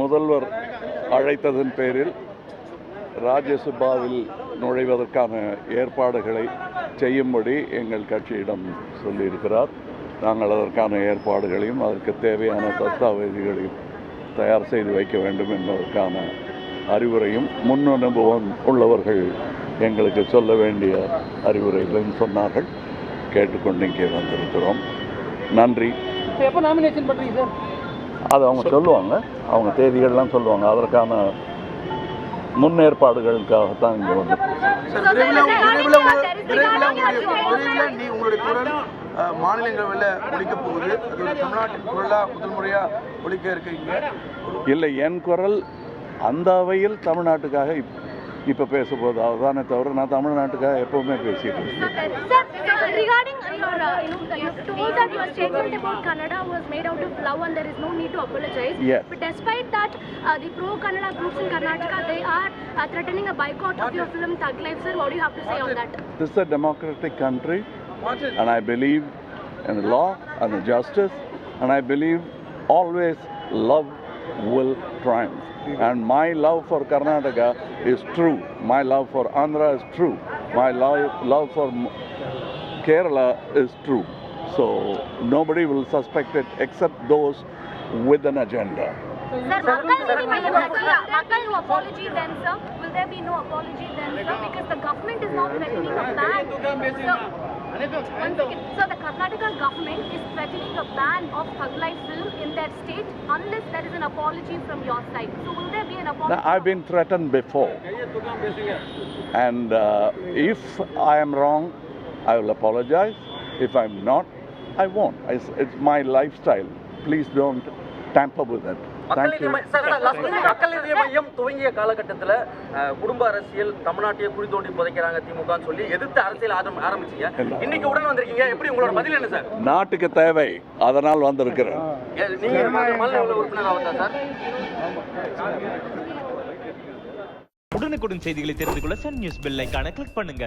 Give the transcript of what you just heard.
முதல்வர் அழைத்ததன் பேரில் ராஜ்யசபாவில் நுழைவதற்கான ஏற்பாடுகளை செய்யும்படி எங்கள் கட்சியிடம் சொல்லியிருக்கிறார். நாங்கள் அதற்கான ஏற்பாடுகளையும் அதற்கு தேவையான தஸ்தாவேஜுகளையும் தயார் செய்து வைக்க வேண்டும் என்பதற்கான அறிவுரையும் முன் அனுபவம் உள்ளவர்கள் எங்களுக்கு சொல்ல வேண்டிய அறிவுரைகளையும் சொன்னார்கள். கேட்டுக்கொண்டு இங்கே வந்திருக்கிறோம். நன்றி. எப்போ நாமினேஷன் பண்ணுறீங்க சார்? அது அவங்க சொல்லுவாங்க, அவங்க தேதிகள்லாம் சொல்லுவாங்க. அதற்கான முன்னேற்பாடுகளுக்காகத்தான் இங்கே வந்து உங்களுடைய குரல் மாநிலங்களவையில் ஒழிக்க போகுது. தமிழ்நாட்டின் குரலாக முதல் முறையாக ஒழிக்க இருக்கீங்க. இல்லை, என் குரல் அந்த அவையில் தமிழ்நாட்டுக்காக இப்போ பேச போகுது. அதுதானே தவிர நான் தமிழ்நாட்டுக்காக எப்பவுமே பேசிட்டு இருக்கேன். Regarding you told that your statement about Kannada was made out of love and there is no need to apologize. Yes. But despite that, the pro-Kannada groups in Karnataka, they are threatening a boycott of your film Thug Life. Sir, what do you have to say on that? This is a democratic country and I believe in the law and the justice, and I believe always love will triumph. And my love for Karnataka is true. My love for Andhra is true. My love for Kerala is true. So nobody will suspect it except those with an agenda. Sir, Makkal, no apology then, sir? Will there be no apology then, sir? Because the government is not threatening a ban. So the Karnataka government is threatening a ban of Thug Life film in their state unless there is an apology from your side. So will there be an apology? Now, I've been threatened before. And if I am wrong, I will apologize. If I'm not, I won't. It's my lifestyle. Please don't tamper with it. Thank you. மக்கள் நீதி மையம் துவங்கிய காலகட்டத்தில் குடும்ப அரசியல் தமிழ்நாட்டையே குழி தோண்டி புதைக்கிறாங்க திமுகன்னு சொல்லி எதிர்த்து அரசியல் ஆரம்பிச்சீங்க. இன்னைக்கு உடன் வந்திருக்கீங்க. எப்படி உங்களோட பதில் என்ன சார்? நாட்டுக்கு தேவை, அதனால் வந்திருக்கிறேன். நீங்க மாநில உறுப்பினர் ஆவதா சார்? உடனுக்குடன் செய்திகளை தெரிந்து கொள்ள சன் நியூஸ் பெல் ஐகானை கிளிக் பண்ணுங்க.